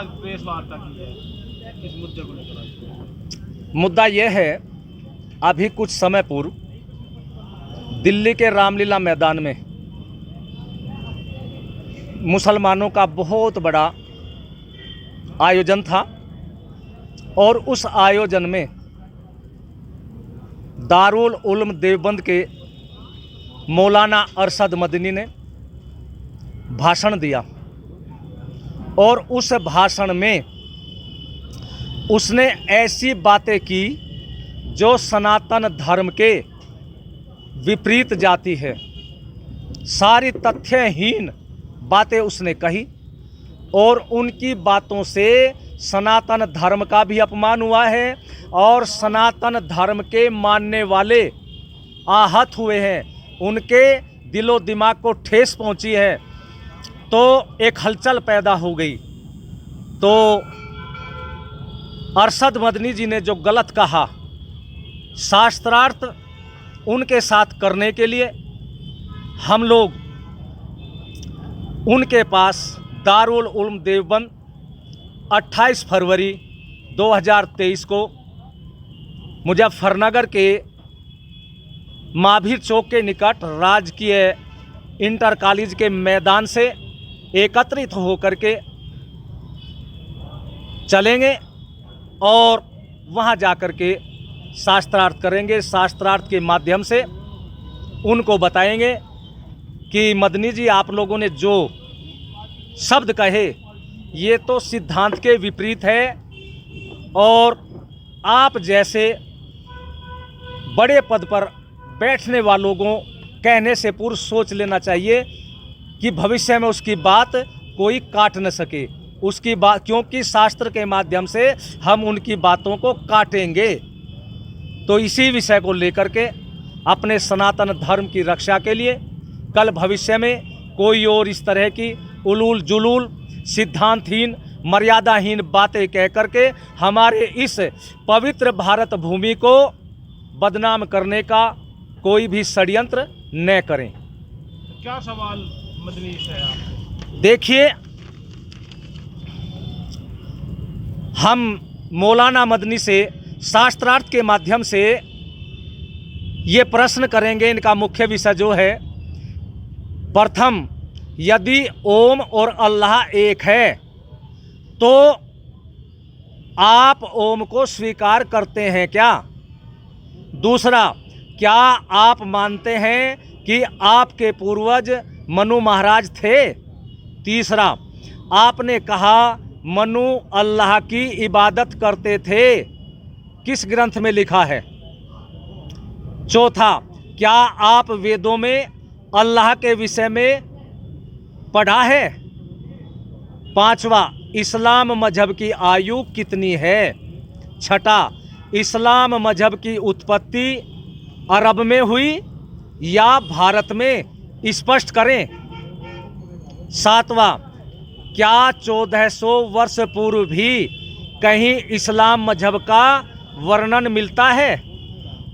आज प्रेस वार्ता की है, किस मुद्दे को लेकर? मुद्दा यह है, अभी कुछ समय पूर्व दिल्ली के रामलीला मैदान में मुसलमानों का बहुत बड़ा आयोजन था और उस आयोजन में दारुल उलूम देवबंद के मौलाना अरशद मदनी ने भाषण दिया और उस भाषण में उसने ऐसी बातें की जो सनातन धर्म के विपरीत जाती है। सारी तथ्यहीन बातें उसने कही और उनकी बातों से सनातन धर्म का भी अपमान हुआ है और सनातन धर्म के मानने वाले आहत हुए हैं, उनके दिलो दिमाग को ठेस पहुंची है। तो एक हलचल पैदा हो गई। तो अरशद मदनी जी ने जो गलत कहा, शास्त्रार्थ उनके साथ करने के लिए हम लोग उनके पास दारुल उलूम देवबंद 28 फरवरी 2023 को मुजफ्फरनगर के महावीर चौक के निकट राजकीय इंटर कॉलेज के मैदान से एकत्रित होकर के चलेंगे और वहां जाकर के शास्त्रार्थ करेंगे। शास्त्रार्थ के माध्यम से उनको बताएंगे कि मदनी जी, आप लोगों ने जो शब्द कहे ये तो सिद्धांत के विपरीत है और आप जैसे बड़े पद पर बैठने वालों को कहने से पूर्व सोच लेना चाहिए कि भविष्य में उसकी बात कोई काट न सके, उसकी बात, क्योंकि शास्त्र के माध्यम से हम उनकी बातों को काटेंगे। तो इसी विषय को लेकर के अपने सनातन धर्म की रक्षा के लिए कल भविष्य में कोई और इस तरह की उलूल जुलूल सिद्धांतहीन मर्यादाहीन बातें कह करके हमारे इस पवित्र भारत भूमि को बदनाम करने का कोई भी षड्यंत्र न करें। क्या सवाल मदनी से है आपको? देखिए, हम मौलाना मदनी से शास्त्रार्थ के माध्यम से ये प्रश्न करेंगे। इनका मुख्य विषय जो है, प्रथम, यदि ओम और अल्लाह एक है तो आप ओम को स्वीकार करते हैं क्या? दूसरा, क्या आप मानते हैं कि आपके पूर्वज मनु महाराज थे? तीसरा, आपने कहा मनु अल्लाह की इबादत करते थे, किस ग्रंथ में लिखा है? चौथा, क्या आप वेदों में अल्लाह के विषय में पढ़ा है? पांचवा, इस्लाम मजहब की आयु कितनी है? छठा, इस्लाम मजहब की उत्पत्ति अरब में हुई या भारत में? स्पष्ट करें। सातवां, क्या 1400 वर्ष पूर्व भी कहीं इस्लाम मजहब का वर्णन मिलता है?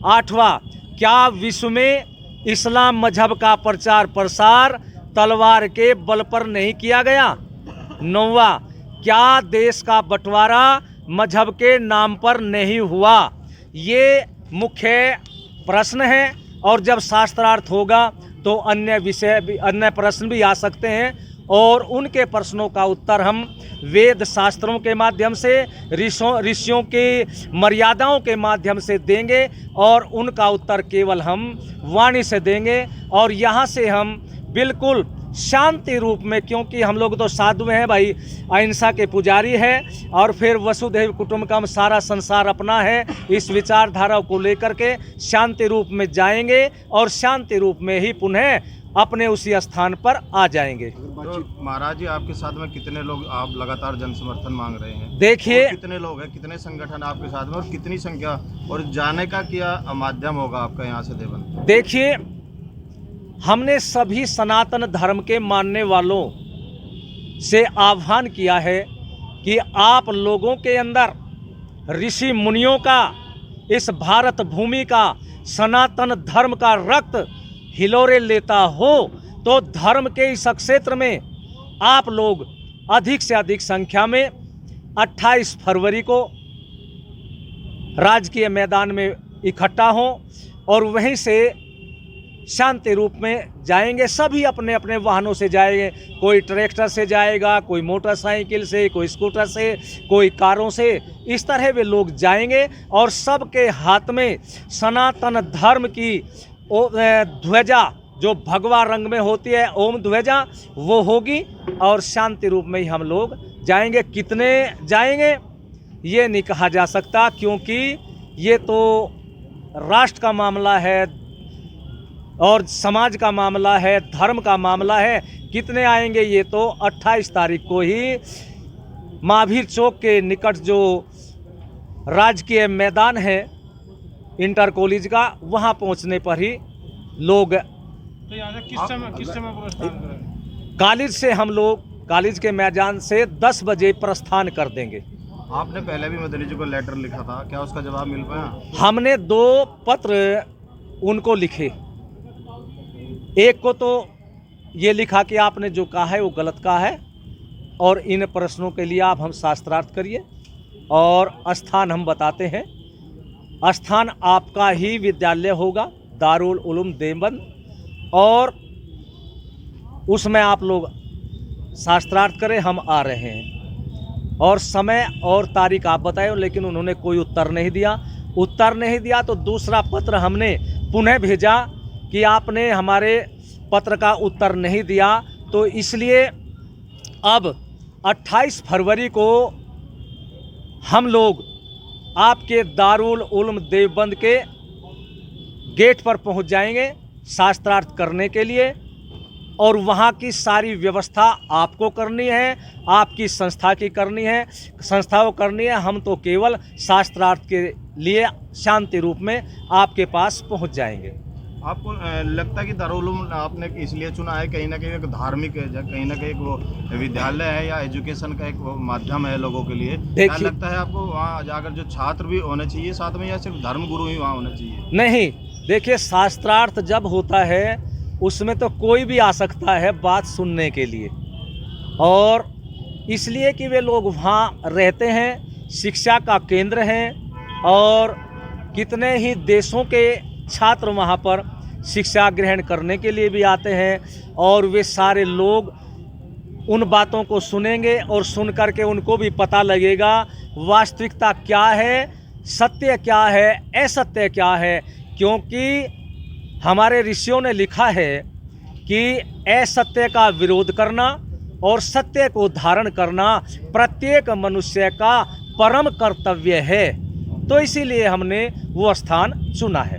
आठवां, क्या विश्व में इस्लाम मजहब का प्रचार प्रसार तलवार के बल पर नहीं किया गया? नौवां, क्या देश का बंटवारा मजहब के नाम पर नहीं हुआ? ये मुख्य प्रश्न है और जब शास्त्रार्थ होगा तो अन्य विषय भी, अन्य प्रश्न भी आ सकते हैं और उनके प्रश्नों का उत्तर हम वेद शास्त्रों के माध्यम से, ऋषियों की मर्यादाओं के माध्यम से देंगे और उनका उत्तर केवल हम वाणी से देंगे। और यहाँ से हम बिल्कुल शांति रूप में, क्योंकि हम लोग तो साधु हैं भाई, अहिंसा के पुजारी हैं और फिर वसुधैव कुटुंबकम, सारा संसार अपना है, इस विचारधारा को लेकर के शांति रूप में जाएंगे और शांति रूप में ही पुनः अपने उसी स्थान पर आ जाएंगे। तो महाराज जी, आपके साथ में कितने लोग, आप लगातार जन समर्थन मांग रहे हैं? देखिए, कितने लोग हैं, कितने संगठन आपके साथ में और कितनी संख्या, और जाने का क्या माध्यम होगा आपका यहाँ से देवबंद? देखिए, हमने सभी सनातन धर्म के मानने वालों से आह्वान किया है कि आप लोगों के अंदर ऋषि मुनियों का, इस भारत भूमि का, सनातन धर्म का रक्त हिलोरे लेता हो तो धर्म के इस क्षेत्र में आप लोग अधिक से अधिक संख्या में 28 फरवरी को राजकीय मैदान में इकट्ठा हों और वहीं से शांति रूप में जाएंगे। सभी अपने अपने वाहनों से जाएंगे, कोई ट्रैक्टर से जाएगा, कोई मोटरसाइकिल से, कोई स्कूटर से, कोई कारों से। इस तरह वे लोग जाएंगे और सबके हाथ में सनातन धर्म की ध्वजा जो भगवा रंग में होती है, ओम ध्वजा, वो होगी और शांति रूप में ही हम लोग जाएंगे। कितने जाएंगे ये नहीं कहा जा सकता, क्योंकि ये तो राष्ट्र का मामला है और समाज का मामला है, धर्म का मामला है। कितने आएंगे ये तो 28 तारीख को ही महावीर चौक के निकट जो राजकीय मैदान है इंटर कॉलेज का, वहाँ पहुँचने पर ही लोग तो यहाँ से किस समय प्रस्थान करेंगे? कॉलेज से हम लोग कॉलेज के मैदान से 10 बजे प्रस्थान कर देंगे। आपने पहले भी मदनी जी को लेटर लिखा था, क्या उसका जवाब मिल पाया? हमने 2 पत्र उनको लिखे। एक को तो ये लिखा कि आपने जो कहा है वो गलत कहा है और इन प्रश्नों के लिए आप हम शास्त्रार्थ करिए, और स्थान हम बताते हैं। स्थान आपका ही विद्यालय होगा, दारुल उलूम देवबंद, और उसमें आप लोग शास्त्रार्थ करें, हम आ रहे हैं। और समय और तारीख आप बताएं, लेकिन उन्होंने कोई उत्तर नहीं दिया। उत्तर नहीं दिया तो दूसरा पत्र हमने पुनः भेजा कि आपने हमारे पत्र का उत्तर नहीं दिया, तो इसलिए अब 28 फरवरी को हम लोग आपके दारुल उलूम देवबंद के गेट पर पहुंच जाएंगे शास्त्रार्थ करने के लिए, और वहाँ की सारी व्यवस्था आपको करनी है, आपकी संस्था की करनी है, संस्था को करनी है। हम तो केवल शास्त्रार्थ के लिए शांति रूप में आपके पास पहुँच जाएंगे। आपको लगता है कि दारुल उलूम आपने इसलिए चुना है, कहीं ना कहीं एक धार्मिक, कहीं ना कहीं एक वो विद्यालय है या एजुकेशन का एक वो माध्यम है लोगों के लिए? क्या लगता है आपको वहाँ जाकर जो छात्र भी होने चाहिए साथ में, या सिर्फ धर्म गुरु ही वहाँ होने चाहिए? नहीं, देखिए, शास्त्रार्थ जब होता है उसमें तो कोई भी आ सकता है बात सुनने के लिए, और इसलिए कि वे लोग वहाँ रहते हैं, शिक्षा का केंद्र हैं, और कितने ही देशों के छात्र वहाँ पर शिक्षा ग्रहण करने के लिए भी आते हैं, और वे सारे लोग उन बातों को सुनेंगे और सुन कर के उनको भी पता लगेगा वास्तविकता क्या है, सत्य क्या है, असत्य क्या है। क्योंकि हमारे ऋषियों ने लिखा है कि असत्य का विरोध करना और सत्य को धारण करना प्रत्येक मनुष्य का परम कर्तव्य है। तो इसीलिए हमने वो स्थान चुना है।